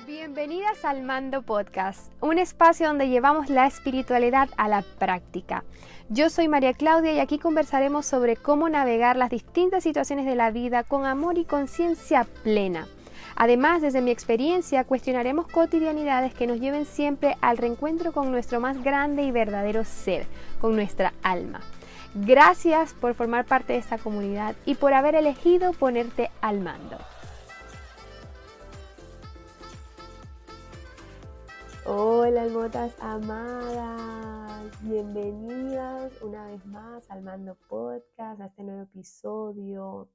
Bienvenidas al Mando Podcast, un espacio donde llevamos la espiritualidad a la práctica. Yo soy María Claudia y aquí conversaremos sobre cómo navegar las distintas situaciones de la vida con amor y conciencia plena. Además, desde mi experiencia, cuestionaremos cotidianidades que nos lleven siempre al reencuentro con nuestro más grande y verdadero ser, con nuestra alma. Gracias por formar parte de esta comunidad y por haber elegido ponerte al mando. Hola, almotas amadas, bienvenidas una vez más al Mando Podcast, a este nuevo episodio.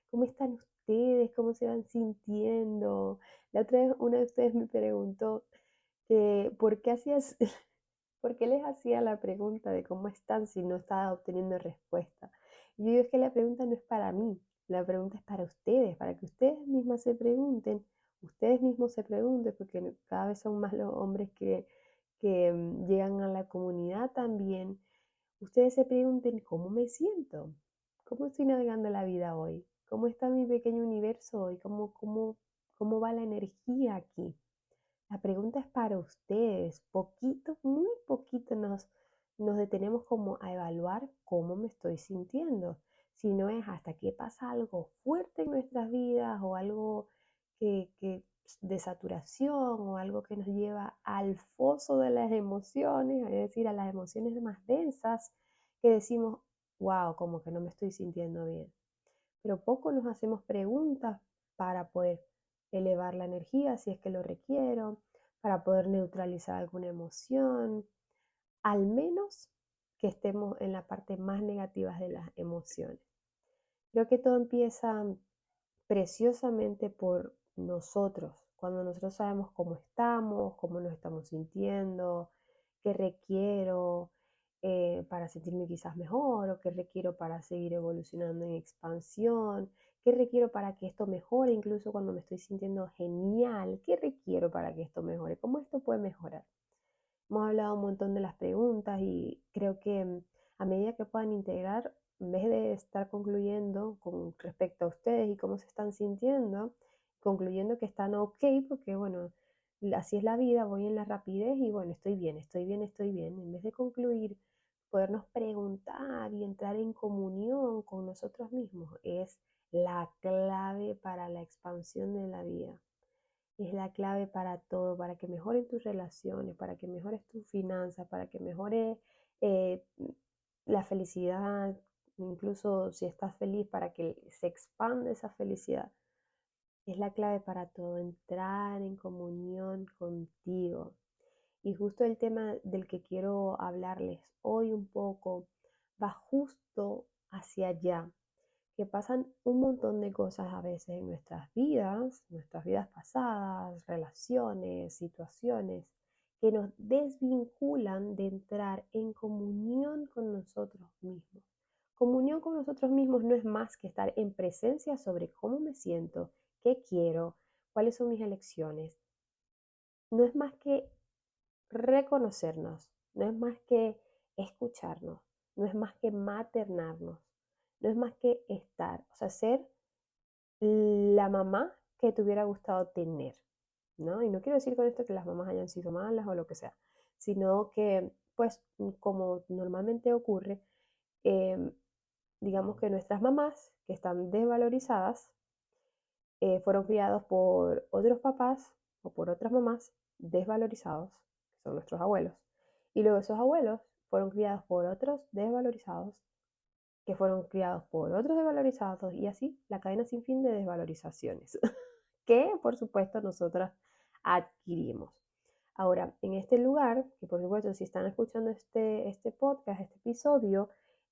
¿Cómo están ustedes? ¿Cómo se van sintiendo? La otra vez una de ustedes me preguntó que por qué les hacía la pregunta de cómo están si no estaba obteniendo respuesta. Y yo digo, es que la pregunta no es para mí, la pregunta es para ustedes, para que ustedes mismas se pregunten. Ustedes mismos se pregunten, porque cada vez son más los hombres que llegan a la comunidad también. Ustedes se pregunten, ¿cómo me siento? ¿Cómo estoy navegando la vida hoy? ¿Cómo está mi pequeño universo hoy? ¿Cómo va la energía aquí? La pregunta es para ustedes. Poquito, muy poquito nos detenemos como a evaluar cómo me estoy sintiendo. Si no es hasta que pasa algo fuerte en nuestras vidas o algo de saturación o algo que nos lleva al foso de las emociones, es decir, a las emociones más densas, que decimos, wow, como que no me estoy sintiendo bien. Pero poco nos hacemos preguntas para poder elevar la energía si es que lo requiero, para poder neutralizar alguna emoción, al menos que estemos en la parte más negativa de las emociones. Creo que todo empieza preciosamente por nosotros, cuando nosotros sabemos cómo estamos, cómo nos estamos sintiendo, qué requiero para sentirme quizás mejor o qué requiero para seguir evolucionando en expansión, qué requiero para que esto mejore, incluso cuando me estoy sintiendo genial, qué requiero para que esto mejore, cómo esto puede mejorar. Hemos hablado un montón de las preguntas y creo que a medida que puedan integrar, en vez de estar concluyendo con respecto a ustedes y cómo se están sintiendo, concluyendo que están ok, porque bueno, así es la vida, voy en la rapidez y bueno, estoy bien, estoy bien, estoy bien. En vez de concluir, podernos preguntar y entrar en comunión con nosotros mismos es la clave para la expansión de la vida. Es la clave para todo, para que mejoren tus relaciones, para que mejores tus finanzas, para que mejore eh, la felicidad, incluso si estás feliz, para que se expanda esa felicidad. Es la clave para todo, entrar en comunión contigo. Y justo el tema del que quiero hablarles hoy un poco va justo hacia allá, que pasan un montón de cosas a veces en nuestras vidas pasadas, relaciones, situaciones, que nos desvinculan de entrar en comunión con nosotros mismos. Comunión con nosotros mismos no es más que estar en presencia sobre cómo me siento, qué quiero, cuáles son mis elecciones. No es más que reconocernos, no es más que escucharnos, no es más que maternarnos, no es más que estar, o sea, ser la mamá que te hubiera gustado tener, ¿no? Y no quiero decir con esto que las mamás hayan sido malas o lo que sea, sino que, pues, como normalmente ocurre, eh, digamos que nuestras mamás, que están desvalorizadas, fueron criados por otros papás o por otras mamás desvalorizados, que son nuestros abuelos. Y luego esos abuelos fueron criados por otros desvalorizados, que fueron criados por otros desvalorizados, y así la cadena sin fin de desvalorizaciones, que por supuesto nosotras adquirimos. Ahora, en este lugar, que por supuesto si están escuchando este podcast, este episodio,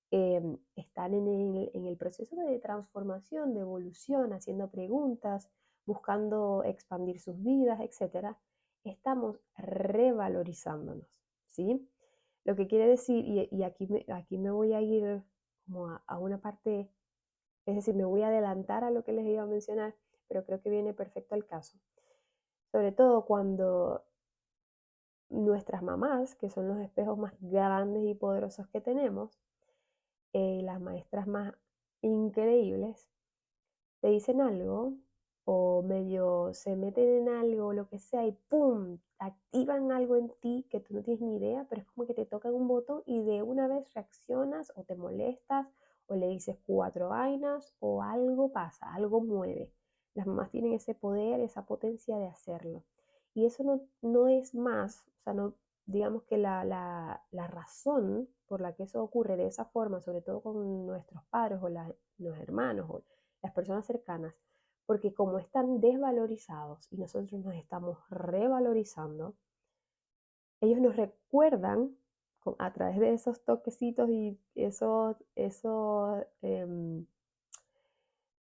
están en el proceso de transformación, de evolución, haciendo preguntas, buscando expandir sus vidas, etc., estamos revalorizándonos, ¿sí? Lo que quiere decir, y aquí me voy a ir como a una parte, es decir, me voy a adelantar a lo que les iba a mencionar, pero creo que viene perfecto al caso. Sobre todo cuando nuestras mamás, que son los espejos más grandes y poderosos que tenemos, las maestras más increíbles, te dicen algo o medio se meten en algo, lo que sea, y ¡pum! Activan algo en ti que tú no tienes ni idea, pero es como que te tocan un botón y de una vez reaccionas o te molestas o le dices cuatro vainas o algo pasa, algo mueve. Las mamás tienen ese poder, esa potencia de hacerlo. Y eso no es más, o sea, no, digamos que la razón por la que eso ocurre de esa forma, sobre todo con nuestros padres o los hermanos o las personas cercanas, porque como están desvalorizados y nosotros nos estamos revalorizando, ellos nos recuerdan a través de esos toquecitos y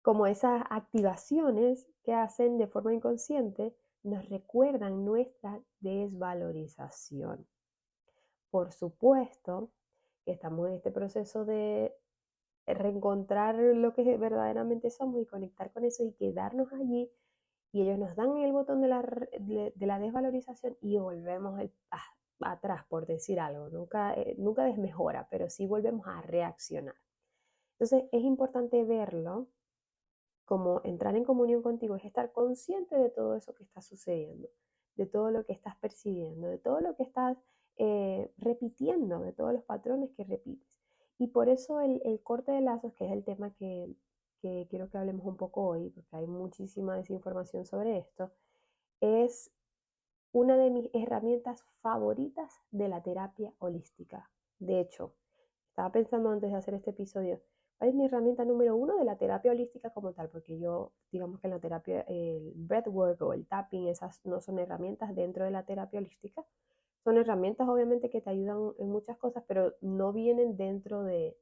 como esas activaciones que hacen de forma inconsciente, nos recuerdan nuestra desvalorización. Por supuesto que estamos en este proceso de reencontrar lo que verdaderamente somos y conectar con eso y quedarnos allí, y ellos nos dan el botón de la desvalorización y volvemos atrás, por decir algo. Nunca desmejora, pero sí volvemos a reaccionar. Entonces es importante verlo como entrar en comunión contigo, es estar consciente de todo eso que está sucediendo, de todo lo que estás percibiendo, de todo lo que estás repitiendo, de todos los patrones que repites. Y por eso el corte de lazos, que es el tema que quiero que hablemos un poco hoy, porque hay muchísima desinformación sobre esto, es una de mis herramientas favoritas de la terapia holística. De hecho, estaba pensando antes de hacer este episodio, ¿cuál es mi herramienta número uno de la terapia holística como tal? Porque yo, digamos que en la terapia, el breathwork o el tapping, esas no son herramientas dentro de la terapia holística. Son herramientas obviamente que te ayudan en muchas cosas, pero no vienen dentro de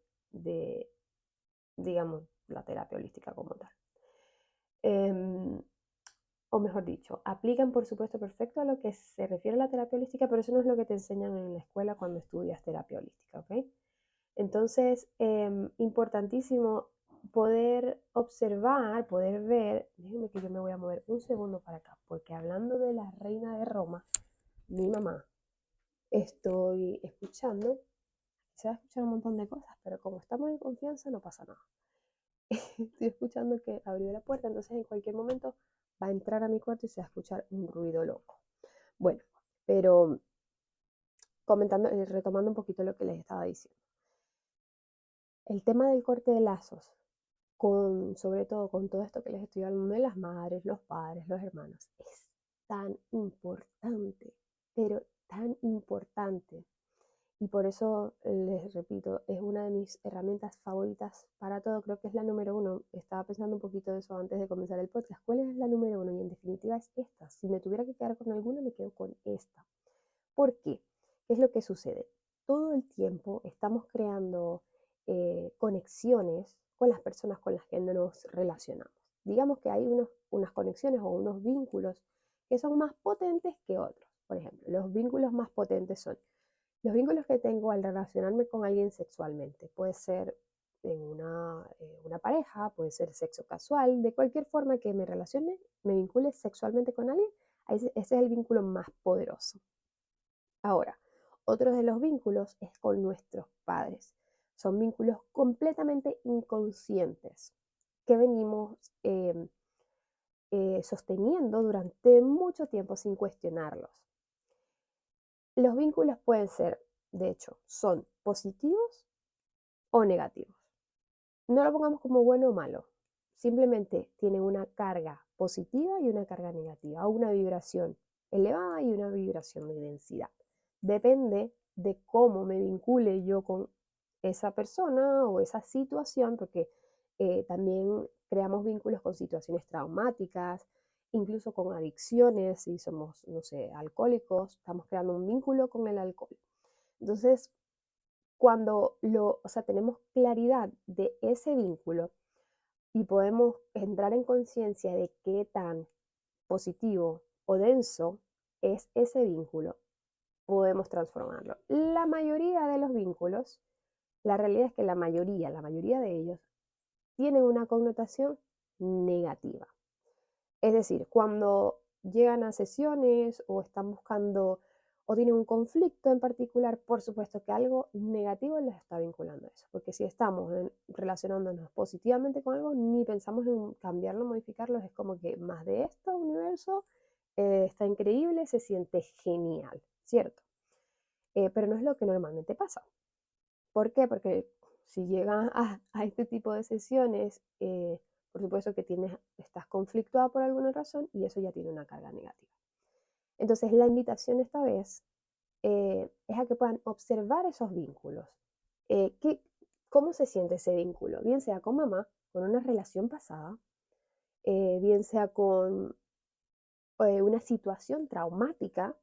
digamos, la terapia holística como tal. O mejor dicho, aplican por supuesto perfecto a lo que se refiere a la terapia holística, pero eso no es lo que te enseñan en la escuela cuando estudias terapia holística, ¿ok? Entonces, importantísimo poder observar, poder ver, déjenme que yo me voy a mover un segundo para acá, porque hablando de la reina de Roma, mi mamá, estoy escuchando, se va a escuchar un montón de cosas, pero como estamos en confianza no pasa nada. Estoy escuchando que abrió la puerta, entonces en cualquier momento va a entrar a mi cuarto y se va a escuchar un ruido loco. Bueno, pero comentando, retomando un poquito lo que les estaba diciendo. El tema del corte de lazos, sobre todo con todo esto que les estoy hablando de las madres, los padres, los hermanos, es tan importante, pero tan importante. Y por eso les repito, es una de mis herramientas favoritas para todo. Creo que es la número uno. Estaba pensando un poquito de eso antes de comenzar el podcast. ¿Cuál es la número uno? Y en definitiva es esta. Si me tuviera que quedar con alguna, me quedo con esta. ¿Por qué? ¿Qué es lo que sucede? Todo el tiempo estamos creando conexiones con las personas con las que nos relacionamos. Digamos que hay unas conexiones o unos vínculos que son más potentes que otros. Por ejemplo, los vínculos más potentes son los vínculos que tengo al relacionarme con alguien sexualmente. Puede ser en una pareja, puede ser sexo casual, de cualquier forma que me relacione, me vincule sexualmente con alguien, ese es el vínculo más poderoso. Ahora, otro de los vínculos es con nuestros padres. Son vínculos completamente inconscientes que venimos sosteniendo durante mucho tiempo sin cuestionarlos. Los vínculos pueden ser, de hecho, son positivos o negativos. No lo pongamos como bueno o malo. Simplemente tienen una carga positiva y una carga negativa, o una vibración elevada y una vibración de densidad. Depende de cómo me vincule yo con esa persona o esa situación, porque también creamos vínculos con situaciones traumáticas, incluso con adicciones, si somos, no sé, alcohólicos, estamos creando un vínculo con el alcohol. Entonces, cuando tenemos claridad de ese vínculo y podemos entrar en conciencia de qué tan positivo o denso es ese vínculo, podemos transformarlo. La mayoría de los vínculos, la realidad es que la mayoría de ellos tienen una connotación negativa. Es decir, cuando llegan a sesiones o están buscando o tienen un conflicto en particular, por supuesto que algo negativo les está vinculando a eso, porque si estamos relacionándonos positivamente con algo, ni pensamos en cambiarlo, modificarlo, es como que más de esto, universo, está increíble, se siente genial, ¿cierto? Pero no es lo que normalmente pasa. ¿Por qué? Porque si llegan a este tipo de sesiones, por supuesto que estás conflictuada por alguna razón y eso ya tiene una carga negativa. Entonces la invitación esta vez es a que puedan observar esos vínculos. Eh, ¿qué, ¿Cómo se siente ese vínculo? Bien sea con mamá, con una relación pasada, bien sea con una situación traumática,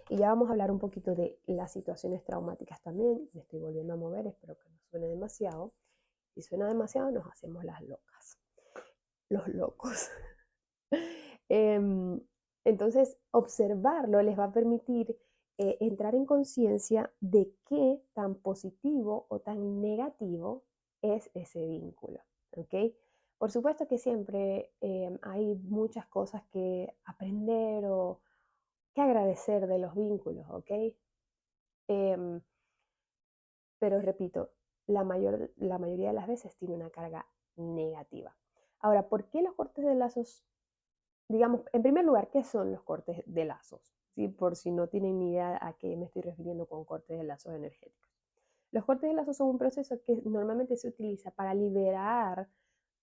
y ya vamos a hablar un poquito de las situaciones traumáticas también. Me estoy volviendo a mover, espero que no suene demasiado. Si suena demasiado, nos hacemos las locas, los locos. Entonces, observarlo les va a permitir entrar en conciencia de qué tan positivo o tan negativo es ese vínculo. ¿Ok? Por supuesto que siempre hay muchas cosas que aprender o que agradecer de los vínculos, ¿ok? Em, pero repito, la mayoría de las veces tiene una carga negativa. Ahora, ¿por qué los cortes de lazos? Digamos, en primer lugar, ¿qué son los cortes de lazos? ¿Sí? Por si no tienen ni idea a qué me estoy refiriendo con cortes de lazos energéticos. Los cortes de lazos son un proceso que normalmente se utiliza para liberar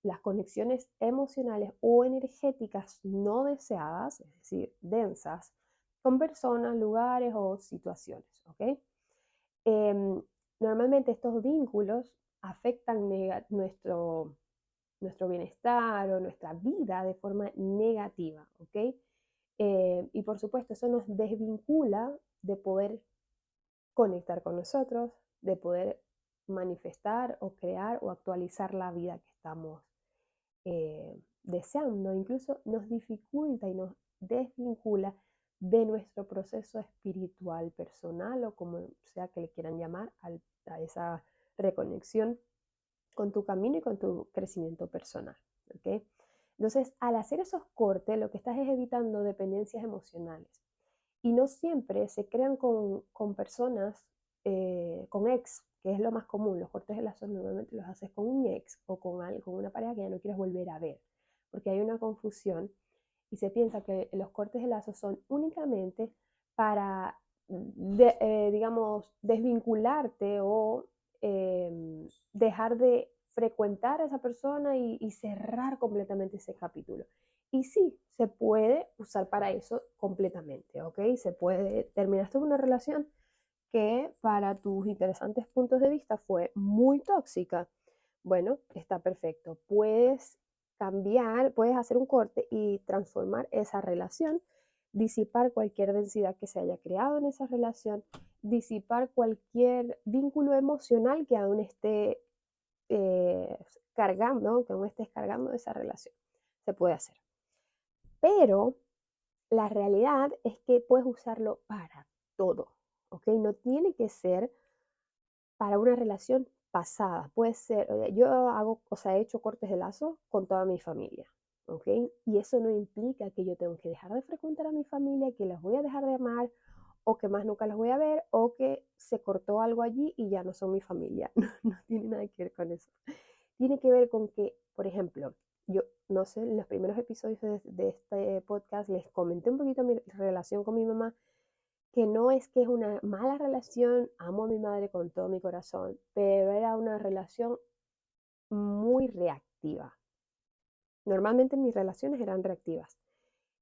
las conexiones emocionales o energéticas no deseadas, es decir, densas, con personas, lugares o situaciones. ¿Ok? Eh, Normalmente estos vínculos afectan nuestro bienestar o nuestra vida de forma negativa, ¿ok? Y por supuesto eso nos desvincula de poder conectar con nosotros, de poder manifestar o crear o actualizar la vida que estamos deseando. Incluso nos dificulta y nos desvincula de nuestro proceso espiritual personal o como sea que le quieran llamar a esa reconexión con tu camino y con tu crecimiento personal. ¿Ok? Entonces, al hacer esos cortes, lo que estás es evitando dependencias emocionales. Y no siempre se crean con personas, con ex, que es lo más común. Los cortes de lazos normalmente los haces con un ex o con una pareja que ya no quieres volver a ver, porque hay una confusión y se piensa que los cortes de lazos son únicamente para, digamos, desvincularte o dejar de frecuentar a esa persona y cerrar completamente ese capítulo. Y sí, se puede usar para eso completamente, ¿ok? Se puede, terminaste una relación que para tus interesantes puntos de vista fue muy tóxica. Bueno, está perfecto. Puedes cambiar, puedes hacer un corte y transformar esa relación, disipar cualquier densidad que se haya creado en esa relación, disipar cualquier vínculo emocional que aún esté eh, cargando, que aún estés cargando esa relación. Se puede hacer. Pero la realidad es que puedes usarlo para todo, ¿ok? No tiene que ser para una relación pasada. Puede ser, yo hago, o sea, he hecho cortes de lazo con toda mi familia, ¿ok? Y eso no implica que yo tengo que dejar de frecuentar a mi familia, que las voy a dejar de amar, o que más nunca las voy a ver, o que se cortó algo allí y ya no son mi familia. No tiene nada que ver con eso. Tiene que ver con que, por ejemplo, yo no sé, en los primeros episodios de este podcast les comenté un poquito mi relación con mi mamá, que no es que es una mala relación, amo a mi madre con todo mi corazón, pero era una relación muy reactiva. Normalmente mis relaciones eran reactivas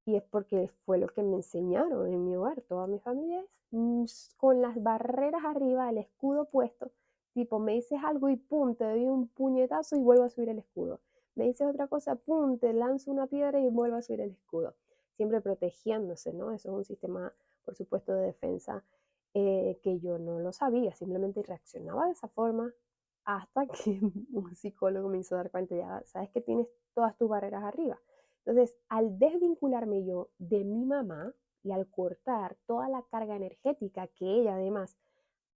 y es porque fue lo que me enseñaron en mi hogar. Toda mi familia es con las barreras arriba, el escudo puesto, tipo me dices algo y pum, te doy un puñetazo y vuelvo a subir el escudo. Me dices otra cosa, pum, te lanzo una piedra y vuelvo a subir el escudo. Siempre protegiéndose, ¿no? Eso es un sistema, por supuesto, de defensa que yo no lo sabía, simplemente reaccionaba de esa forma hasta que un psicólogo me hizo dar cuenta, ya sabes que tienes todas tus barreras arriba. Entonces, al desvincularme yo de mi mamá y al cortar toda la carga energética que ella además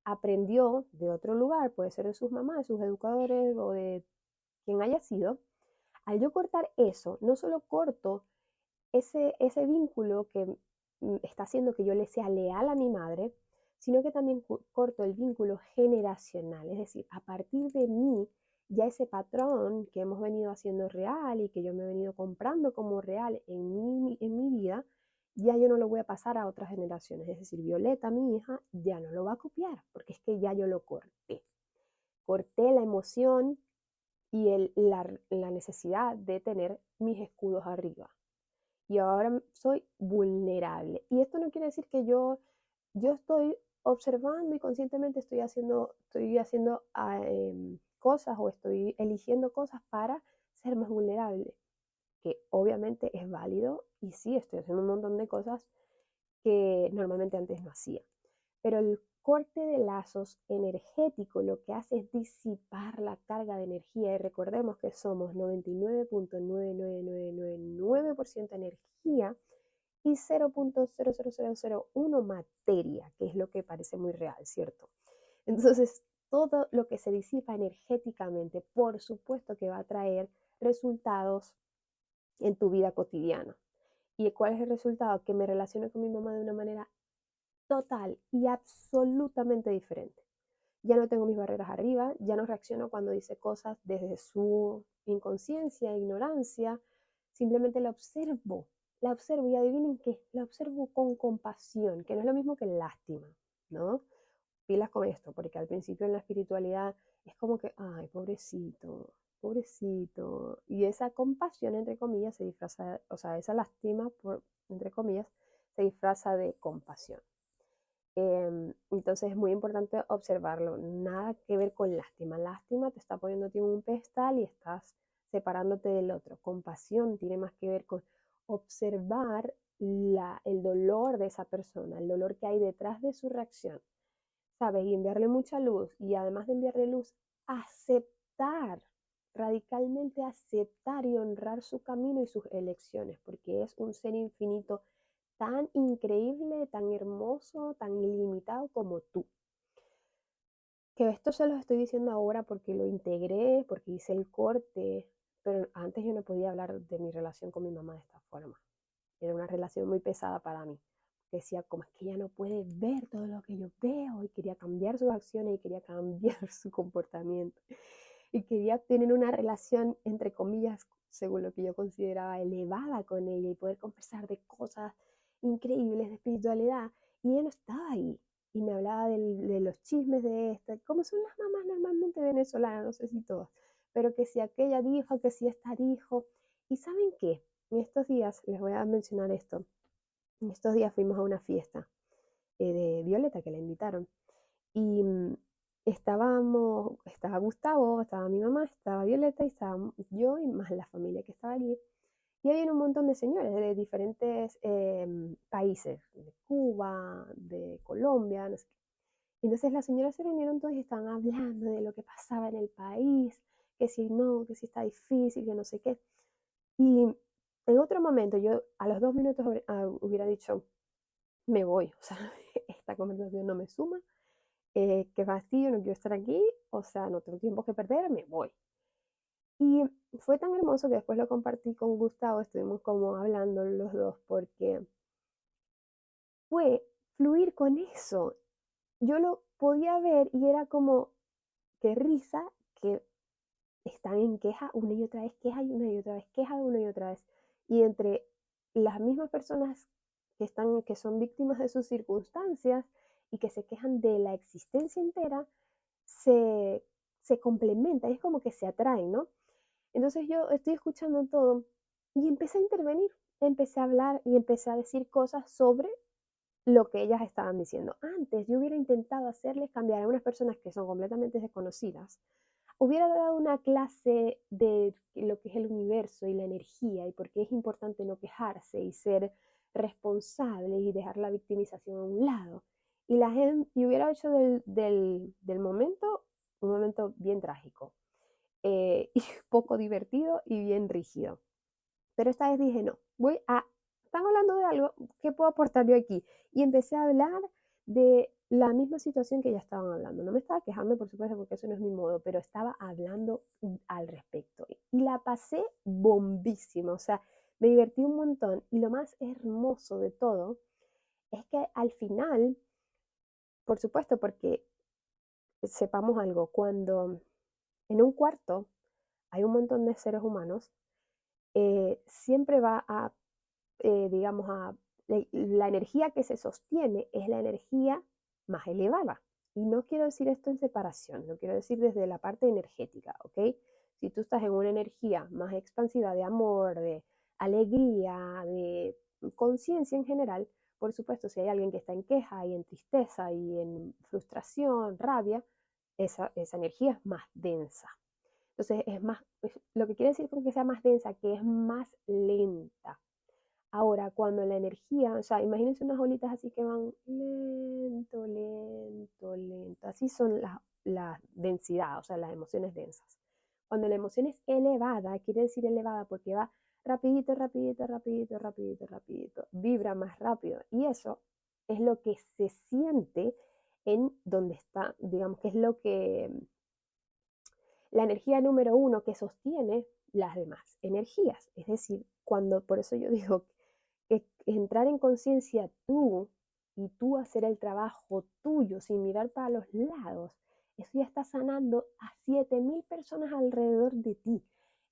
aprendió de otro lugar, puede ser de sus mamás, de sus educadores o de quien haya sido, al yo cortar eso, no solo corto ese vínculo que está haciendo que yo le sea leal a mi madre, sino que también corto el vínculo generacional. Es decir, a partir de mí, ya ese patrón que hemos venido haciendo real y que yo me he venido comprando como real en mi vida, ya yo no lo voy a pasar a otras generaciones. Es decir, Violeta, mi hija, ya no lo va a copiar, porque es que ya yo lo corté. Corté la emoción y la necesidad de tener mis escudos arriba. Y ahora soy vulnerable. Y esto no quiere decir que yo estoy observando y conscientemente estoy haciendo cosas o estoy eligiendo cosas para ser más vulnerable, que obviamente es válido y sí, estoy haciendo un montón de cosas que normalmente antes no hacía. Pero el corte de lazos energético lo que hace es disipar la carga de energía y recordemos que somos 99.99999% energía y 0.00001 materia, que es lo que parece muy real, ¿cierto? Entonces, todo lo que se disipa energéticamente, por supuesto que va a traer resultados en tu vida cotidiana. ¿Y cuál es el resultado? Que me relaciono con mi mamá de una manera total y absolutamente diferente. Ya no tengo mis barreras arriba, ya no reacciono cuando dice cosas desde su inconsciencia, ignorancia, simplemente la observo y adivinen qué, la observo con compasión, que no es lo mismo que lástima, ¿no? Pilas con esto, porque al principio en la espiritualidad es como que, ay, pobrecito, pobrecito, y esa compasión, entre comillas, se disfraza, o sea, esa lástima, entre comillas, se disfraza de compasión. Entonces es muy importante observarlo, nada que ver con lástima. Lástima te está poniéndote en un pedestal y estás separándote del otro. Compasión tiene más que ver con observar el dolor de esa persona, el dolor que hay detrás de su reacción, ¿sabes? Y enviarle mucha luz y además de enviarle luz, aceptar, radicalmente aceptar y honrar su camino y sus elecciones, porque es un ser infinito tan increíble, tan hermoso, tan ilimitado como tú. Que esto se lo estoy diciendo ahora porque lo integré, porque hice el corte, pero antes yo no podía hablar de mi relación con mi mamá de esta forma. Era una relación muy pesada para mí. Decía, como es que ella no puede ver todo lo que yo veo y quería cambiar sus acciones y quería cambiar su comportamiento. Y quería tener una relación, entre comillas, según lo que yo consideraba elevada con ella y poder conversar de cosas increíbles de espiritualidad. Y ella no estaba ahí. Y me hablaba de los chismes de esta, como son las mamás normalmente venezolanas, no sé si todas, pero que si aquella dijo, que si esta dijo. ¿Y saben qué? En estos días, les voy a mencionar esto, en estos días fuimos a una fiesta de Violeta que la invitaron y estaba Gustavo, estaba mi mamá, estaba Violeta y estaba yo y más la familia que estaba allí. Y había un montón de señores de diferentes países, de Cuba, de Colombia, no sé qué. Entonces las señoras se reunieron todas y estaban hablando de lo que pasaba en el país, que si no, que si está difícil, que no sé qué. Y en otro momento yo a los 2 minutos hubiera dicho, me voy, o sea, esta conversación no me suma, qué fastidio, no quiero estar aquí, o sea, no tengo tiempo que perder, me voy. Y fue tan hermoso que después lo compartí con Gustavo, estuvimos como hablando los dos, porque fue fluir con eso. Yo lo podía ver y era como, qué risa que están en queja una y otra vez, queja y una y otra vez, queja una y otra vez. Y entre las mismas personas que son víctimas de sus circunstancias y que se quejan de la existencia entera, se, se complementan, es como que se atraen, ¿no? Entonces yo estoy escuchando todo y empecé a intervenir, empecé a hablar y empecé a decir cosas sobre lo que ellas estaban diciendo. Antes yo hubiera intentado hacerles cambiar a unas personas que son completamente desconocidas, hubiera dado una clase de lo que es el universo y la energía y por qué es importante no quejarse y ser responsable y dejar la victimización a un lado. Y la gente, y hubiera hecho del momento un momento bien trágico, y poco divertido y bien rígido. Pero esta vez dije, no, están hablando de algo, ¿qué puedo aportar yo aquí? Y empecé a hablar de la misma situación que ya estaban hablando. No me estaba quejando, por supuesto, porque eso no es mi modo, pero estaba hablando al respecto. Y la pasé bombísima, o sea, me divertí un montón. Y lo más hermoso de todo es que al final, por supuesto, porque sepamos algo, cuando en un cuarto hay un montón de seres humanos, siempre va a, digamos, la energía que se sostiene es la energía más elevada. Y no quiero decir esto en separación, lo quiero decir desde la parte energética, ¿ok? Si tú estás en una energía más expansiva de amor, de alegría, de conciencia en general, por supuesto, si hay alguien que está en queja y en tristeza y en frustración, rabia, esa energía es más densa. Entonces, lo que quiere decir con que sea más densa, que es más lenta. Ahora, cuando la energía, o sea, imagínense unas bolitas así que van lento, lento, lento. Así son la densidad, o sea, las emociones densas. Cuando la emoción es elevada, quiere decir elevada porque va rapidito, rapidito, rapidito, rapidito, rapidito. Vibra más rápido. Y eso es lo que se siente en donde está, digamos que es lo que la energía número uno que sostiene las demás energías. Es decir, por eso yo digo que entrar en conciencia tú y tú hacer el trabajo tuyo sin mirar para los lados, eso ya está sanando a 7000 personas alrededor de ti.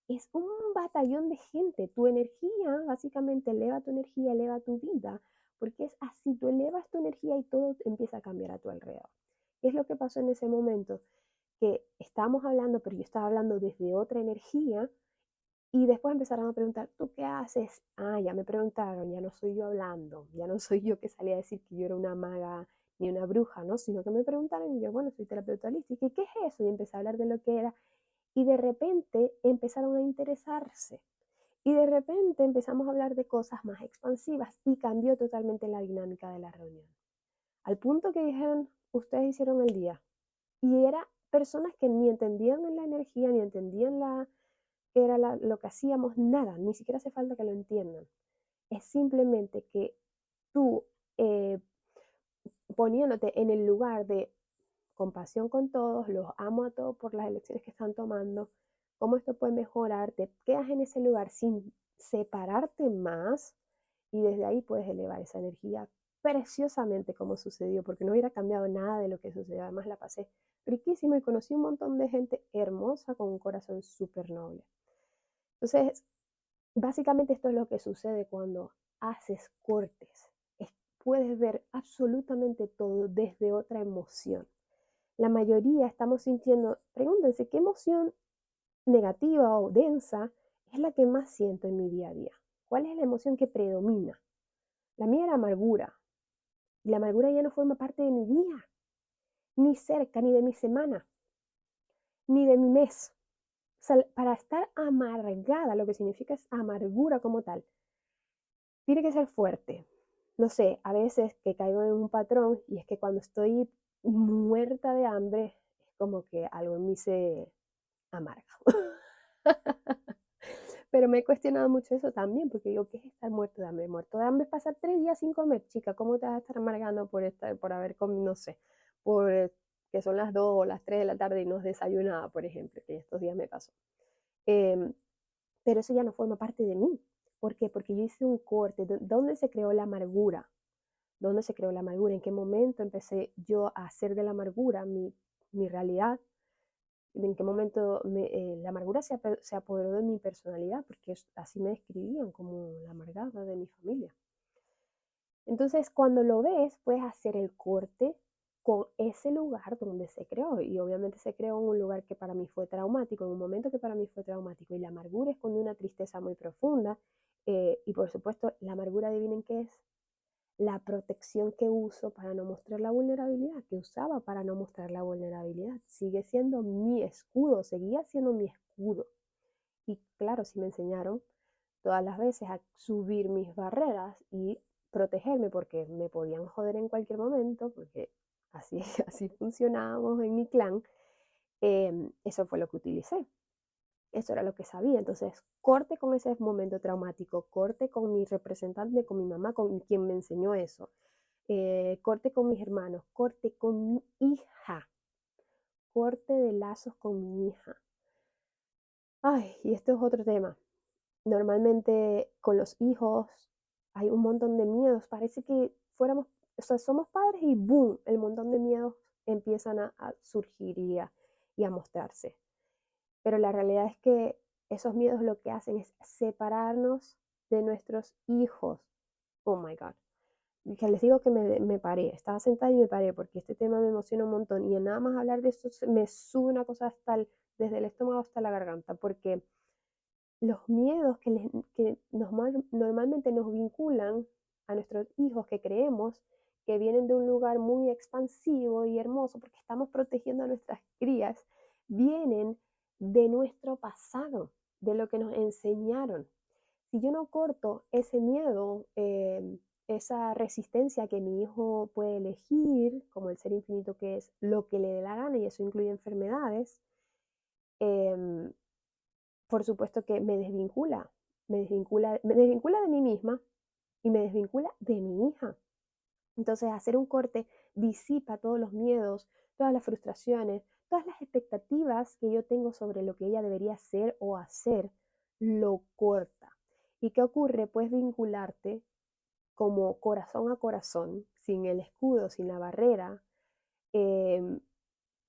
Es un batallón de gente. Tu energía, básicamente, eleva tu energía, eleva tu vida, porque es así, tú elevas tu energía y todo empieza a cambiar a tu alrededor. ¿Qué es lo que pasó en ese momento? Que estábamos hablando, pero yo estaba hablando desde otra energía y después empezaron a preguntar, ¿tú qué haces? Ah, ya me preguntaron, ya no soy yo hablando, ya no soy yo que salía a decir que yo era una maga ni una bruja, ¿no? Sino que me preguntaron y yo, bueno, soy terapeuta holística, ¿y qué es eso? Y empecé a hablar de lo que era y de repente empezaron a interesarse. Y de repente empezamos a hablar de cosas más expansivas y cambió totalmente la dinámica de la reunión. Al punto que dijeron, ustedes hicieron el día. Y era personas que ni entendían la energía, ni entendían qué era lo que hacíamos, nada, ni siquiera hace falta que lo entiendan. Es simplemente que tú eh, poniéndote en el lugar de compasión con todos, los amo a todos por las elecciones que están tomando, cómo esto puede mejorar, te quedas en ese lugar sin separarte más y desde ahí puedes elevar esa energía preciosamente como sucedió, porque no hubiera cambiado nada de lo que sucedió. Además la pasé riquísimo y conocí un montón de gente hermosa con un corazón súper noble. Entonces, básicamente esto es lo que sucede cuando haces cortes. Puedes ver absolutamente todo desde otra emoción. La mayoría estamos sintiendo, pregúntense, ¿qué emoción negativa o densa es la que más siento en mi día a día? ¿Cuál es la emoción que predomina? La mía era amargura. Y la amargura ya no forma parte de mi día, ni cerca, ni de mi semana, ni de mi mes. O sea, para estar amargada, lo que significa es amargura como tal, tiene que ser fuerte. No sé, a veces que caigo en un patrón y es que cuando estoy muerta de hambre, es como que algo en mí se amarga. Pero me he cuestionado mucho eso también, porque digo, ¿qué es estar muerto de hambre? Muerto de hambre es pasar 3 días sin comer, chica. ¿Cómo te vas a estar amargando por haber comido, no sé, por que son las 2 o las 3 de la tarde y no has desayunado, por ejemplo, que estos días me pasó? Eh, pero eso ya no forma parte de mí. ¿Por qué? Porque yo hice un corte. ¿Dónde se creó la amargura? ¿Dónde se creó la amargura? ¿En qué momento empecé yo a hacer de la amargura mi realidad? ¿En qué momento la amargura se apoderó de mi personalidad? Porque así me describían como la amargada de mi familia. Entonces, cuando lo ves, puedes hacer el corte con ese lugar donde se creó. Y obviamente se creó en un lugar que para mí fue traumático, en un momento que para mí fue traumático. Y la amargura esconde una tristeza muy profunda. Y por supuesto, la amargura, adivinen qué es. La protección que uso para no mostrar la vulnerabilidad, que usaba para no mostrar la vulnerabilidad. Sigue siendo mi escudo, seguía siendo mi escudo. Y claro, sí me enseñaron todas las veces a subir mis barreras y protegerme porque me podían joder en cualquier momento, porque así, así funcionábamos en mi clan. Eso fue lo que utilicé. Eso era lo que sabía. Entonces, corte con ese momento traumático, corte con mi representante, con mi mamá, con quien me enseñó eso. Corte con mis hermanos, corte con mi hija, corte de lazos con mi hija. Ay, y esto es otro tema. Normalmente con los hijos hay un montón de miedos. Parece que fuéramos, o sea, somos padres y ¡boom! El montón de miedos empiezan a surgir y a mostrarse. Pero la realidad es que esos miedos lo que hacen es separarnos de nuestros hijos. Oh my God. Que les digo que me paré, estaba sentada y me paré porque este tema me emociona un montón y en nada más hablar de esto me sube una cosa desde el estómago hasta la garganta, porque los miedos que normalmente nos vinculan a nuestros hijos, que creemos que vienen de un lugar muy expansivo y hermoso porque estamos protegiendo a nuestras crías, vienen de nuestro pasado, de lo que nos enseñaron. Si yo no corto ese miedo, esa resistencia que mi hijo puede elegir, como el ser infinito que es, lo que le dé la gana, y eso incluye enfermedades, eh, por supuesto que me desvincula de mí misma y me desvincula de mi hija. Entonces, hacer un corte disipa todos los miedos, todas las frustraciones, todas las expectativas que yo tengo sobre lo que ella debería ser o hacer, lo corta. ¿Y qué ocurre? Pues vincularte como corazón a corazón, sin el escudo, sin la barrera, eh,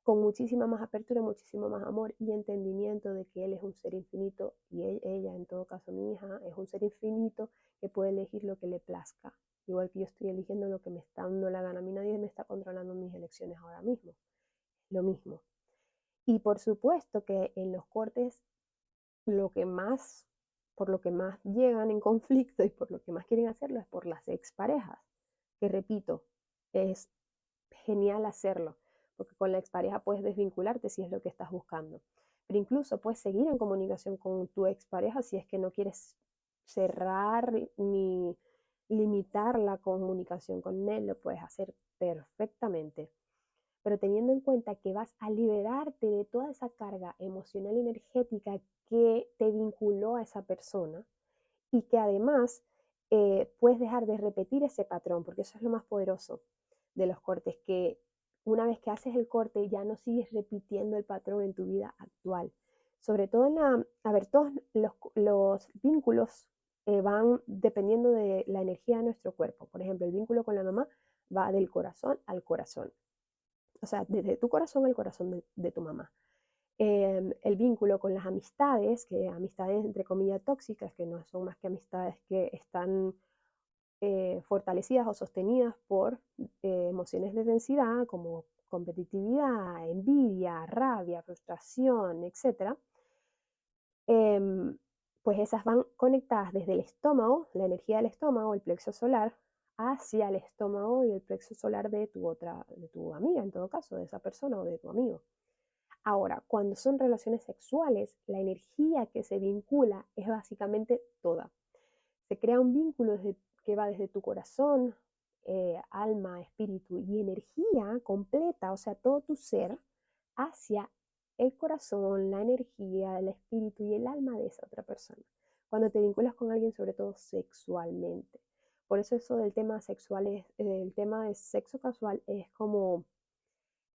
con muchísima más apertura, muchísimo más amor y entendimiento de que él es un ser infinito y ella, en todo caso mi hija, es un ser infinito que puede elegir lo que le plazca. Igual que yo estoy eligiendo lo que me está dando la gana. A mí nadie me está controlando mis elecciones ahora mismo. Lo mismo. Y por supuesto que en los cortes lo que más, por lo que más llegan en conflicto y por lo que más quieren hacerlo es por las exparejas, que repito, es genial hacerlo, porque con la expareja puedes desvincularte si es lo que estás buscando. Pero incluso puedes seguir en comunicación con tu expareja si es que no quieres cerrar ni limitar la comunicación con él, lo puedes hacer perfectamente. Pero teniendo en cuenta que vas a liberarte de toda esa carga emocional y energética que te vinculó a esa persona y que además puedes dejar de repetir ese patrón, porque eso es lo más poderoso de los cortes, que una vez que haces el corte ya no sigues repitiendo el patrón en tu vida actual. Sobre todo a ver, todos los vínculos van dependiendo de la energía de nuestro cuerpo. Por ejemplo, el vínculo con la mamá va del corazón al corazón. O sea, desde tu corazón al corazón de tu mamá. El vínculo con las amistades, que amistades entre comillas tóxicas, que no son más que amistades que están fortalecidas o sostenidas por emociones de densidad como competitividad, envidia, rabia, frustración, etc. Pues esas van conectadas desde el estómago, la energía del estómago, el plexo solar, hacia el estómago y el plexo solar de tu amiga, en todo caso, de esa persona o de tu amigo. Ahora, cuando son relaciones sexuales, la energía que se vincula es básicamente toda. Se crea un vínculo que va desde tu corazón, alma, espíritu y energía completa, o sea, todo tu ser, hacia el corazón, la energía, el espíritu y el alma de esa otra persona. Cuando te vinculas con alguien, sobre todo sexualmente. Por eso eso del tema sexual, el tema de sexo casual es como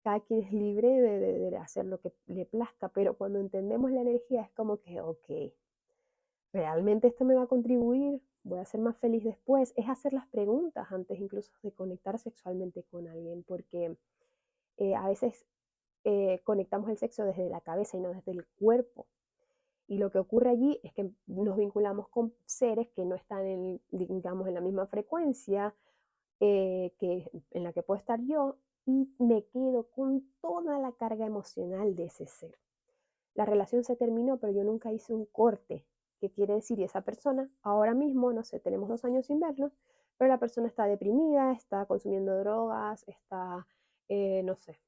cada quien es libre de hacer lo que le plazca, pero cuando entendemos la energía es como que, ok, ¿realmente esto me va a contribuir? ¿Voy a ser más feliz después? Es hacer las preguntas antes incluso de conectar sexualmente con alguien, porque a veces conectamos el sexo desde la cabeza y no desde el cuerpo. Y lo que ocurre allí es que nos vinculamos con seres que no están digamos, en la misma frecuencia en la que puedo estar yo y me quedo con toda la carga emocional de ese ser. La relación se terminó, pero yo nunca hice un corte. ¿Qué quiere decir? Y esa persona, ahora mismo, no sé, tenemos 2 años sin vernos, pero la persona está deprimida, está consumiendo drogas, está, no sé,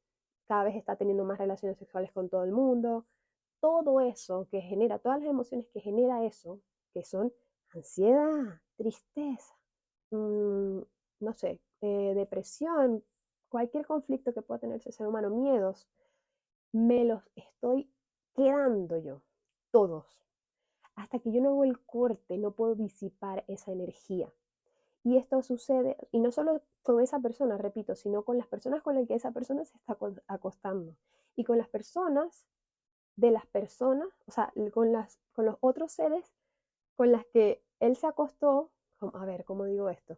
cada vez está teniendo más relaciones sexuales con todo el mundo. Todo eso que genera, todas las emociones que genera eso, que son ansiedad, tristeza, no sé, depresión, cualquier conflicto que pueda tener ese ser humano, miedos, me los estoy quedando yo, todos. Hasta que yo no hago el corte, no puedo disipar esa energía. Y esto sucede, y no solo con esa persona, repito, sino con las personas con las que esa persona se está acostando. Y con las personas de las personas, o sea, con los otros seres con las que él se acostó, a ver, ¿cómo digo esto?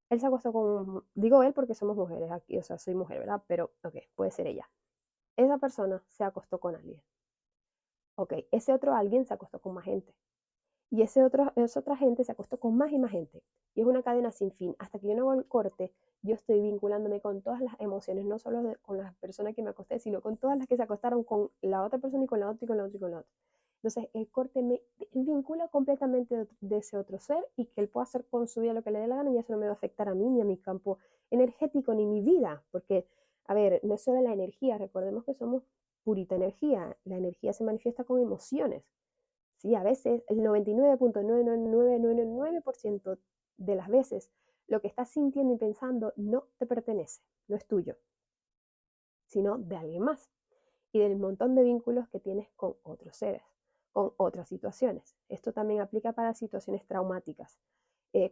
Él se acostó con, digo él porque somos mujeres aquí, o sea, soy mujer, ¿verdad? Pero, ok, puede ser ella. Esa persona se acostó con alguien. Ok, ese otro alguien se acostó con más gente. Y esa otra gente se acostó con más y más gente. Y es una cadena sin fin. Hasta que yo no hago el corte, yo estoy vinculándome con todas las emociones, no solo con las personas que me acosté, sino con todas las que se acostaron con la otra persona y con la otra y con la otra y con la otra. Entonces, el corte me vincula completamente de ese otro ser y que él pueda hacer con su vida lo que le dé la gana y eso no me va a afectar a mí ni a mi campo energético ni mi vida. Porque, a ver, no es solo la energía, recordemos que somos purita energía. La energía se manifiesta con emociones. ¿Sí? A veces el 99.99999% de las veces lo que estás sintiendo y pensando no te pertenece, no es tuyo, sino de alguien más y del montón de vínculos que tienes con otros seres, con otras situaciones. Esto también aplica para situaciones traumáticas,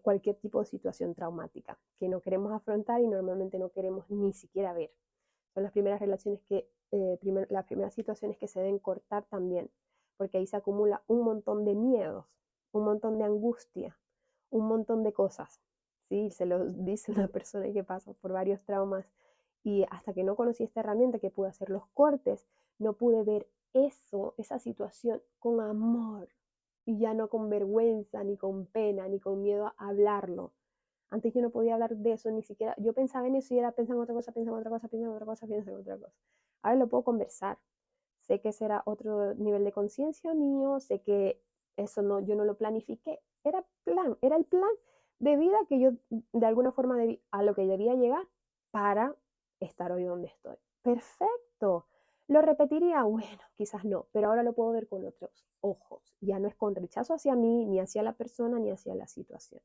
cualquier tipo de situación traumática que no queremos afrontar y normalmente no queremos ni siquiera ver. Son las primeras relaciones las primeras situaciones que se deben cortar también, porque ahí se acumula un montón de miedos, un montón de angustia, un montón de cosas. ¿Sí? Se lo dice una persona que pasa por varios traumas y hasta que no conocí esta herramienta que pude hacer los cortes, no pude ver esa situación con amor y ya no con vergüenza, ni con pena, ni con miedo a hablarlo. Antes yo no podía hablar de eso, ni siquiera, yo pensaba en eso y era pensando en otra cosa, pensando en otra cosa, pensando en otra cosa, pensando en otra cosa. Ahora lo puedo conversar. Sé que será otro nivel de conciencia mío, sé que eso no, yo no lo planifiqué. Era el plan de vida que yo de alguna forma a lo que debía llegar para estar hoy donde estoy. Perfecto. ¿Lo repetiría? Bueno, quizás no, pero ahora lo puedo ver con otros ojos. Ya no es con rechazo hacia mí, ni hacia la persona, ni hacia la situación.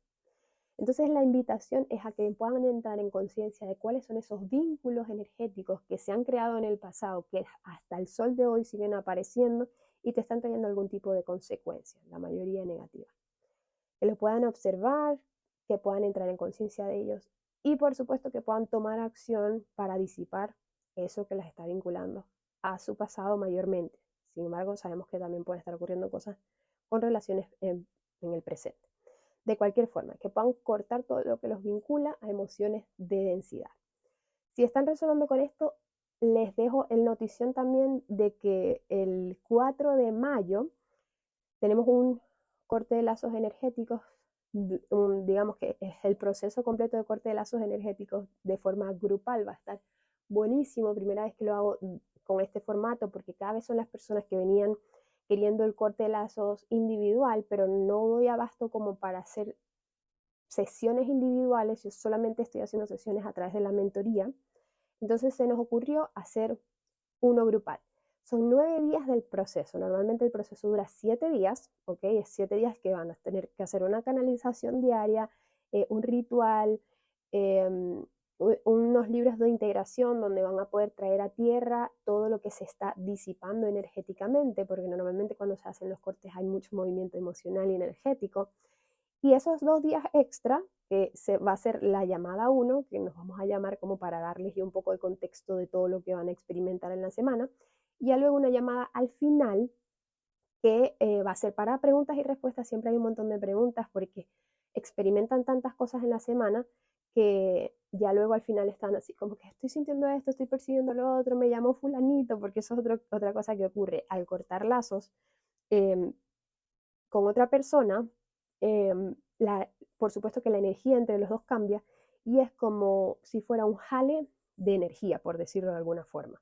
Entonces la invitación es a que puedan entrar en conciencia de cuáles son esos vínculos energéticos que se han creado en el pasado, que hasta el sol de hoy siguen apareciendo y te están trayendo algún tipo de consecuencia, la mayoría negativa. Que lo puedan observar, que puedan entrar en conciencia de ellos y por supuesto que puedan tomar acción para disipar eso que las está vinculando a su pasado mayormente. Sin embargo, sabemos que también pueden estar ocurriendo cosas con relaciones en el presente. De cualquier forma, que puedan cortar todo lo que los vincula a emociones de densidad. Si están resonando con esto, les dejo el notición también de que el 4 de mayo tenemos un corte de lazos energéticos, digamos que es el proceso completo de corte de lazos energéticos de forma grupal, va a estar buenísimo, primera vez que lo hago con este formato, porque cada vez son las personas que venían queriendo el corte de lazos individual, pero no doy abasto como para hacer sesiones individuales, yo solamente estoy haciendo sesiones a través de la mentoría. Entonces se nos ocurrió hacer uno grupal. Son 9 días del proceso. Normalmente el proceso dura 7 días, ¿ok? Es 7 días que van a tener que hacer una canalización diaria, un ritual, unos libros de integración donde van a poder traer a tierra todo lo que se está disipando energéticamente, porque normalmente cuando se hacen los cortes hay mucho movimiento emocional y energético. Y esos 2 días extra, que va a ser la llamada 1, que nos vamos a llamar como para darles ya un poco de contexto de todo lo que van a experimentar en la semana, y ya luego una llamada al final que va a ser para preguntas y respuestas. Siempre hay un montón de preguntas porque experimentan tantas cosas en la semana que ya luego al final están así como que estoy sintiendo esto, estoy percibiendo lo otro, me llamo fulanito, porque eso es otra cosa que ocurre al cortar lazos. Eh, con otra persona, eh, por supuesto que la energía entre los dos cambia y es como si fuera un jale de energía, por decirlo de alguna forma.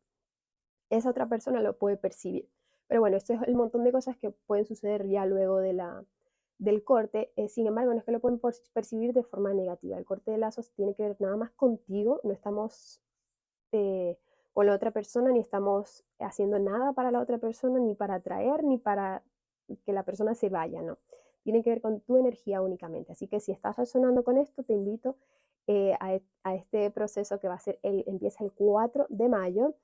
Esa otra persona lo puede percibir. Pero bueno, esto es el montón de cosas que pueden suceder ya luego del corte. Sin embargo, no es que lo pueden percibir de forma negativa. El corte de lazos tiene que ver nada más contigo. No estamos con la otra persona, ni estamos haciendo nada para la otra persona, ni para atraer, ni para que la persona se vaya, no. Tiene que ver con tu energía únicamente. Así que si estás resonando con esto, te invito a este proceso que va a ser, empieza el 4 de mayo.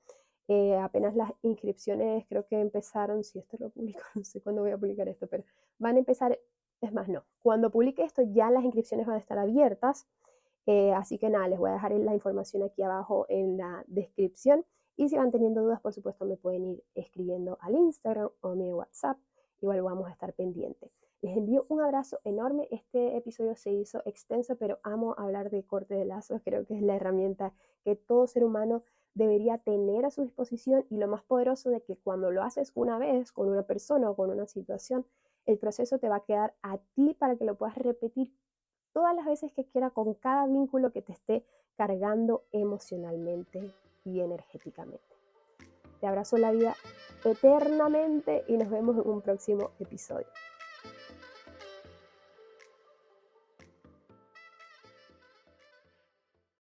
Apenas las inscripciones creo que empezaron, si esto lo publico, no sé cuándo voy a publicar esto, pero van a empezar, es más, no, cuando publique esto ya las inscripciones van a estar abiertas. Así que nada, les voy a dejar la información aquí abajo en la descripción. Y si van teniendo dudas, por supuesto, me pueden ir escribiendo al Instagram o a mi WhatsApp. Igual vamos a estar pendientes. Les envío un abrazo enorme. Este episodio se hizo extenso, pero amo hablar de corte de lazos. Creo que es la herramienta que todo ser humano debería tener a su disposición, y lo más poderoso de que cuando lo haces una vez con una persona o con una situación, el proceso te va a quedar a ti para que lo puedas repetir todas las veces que quieras con cada vínculo que te esté cargando emocionalmente y energéticamente. Te abrazo la vida eternamente y nos vemos en un próximo episodio.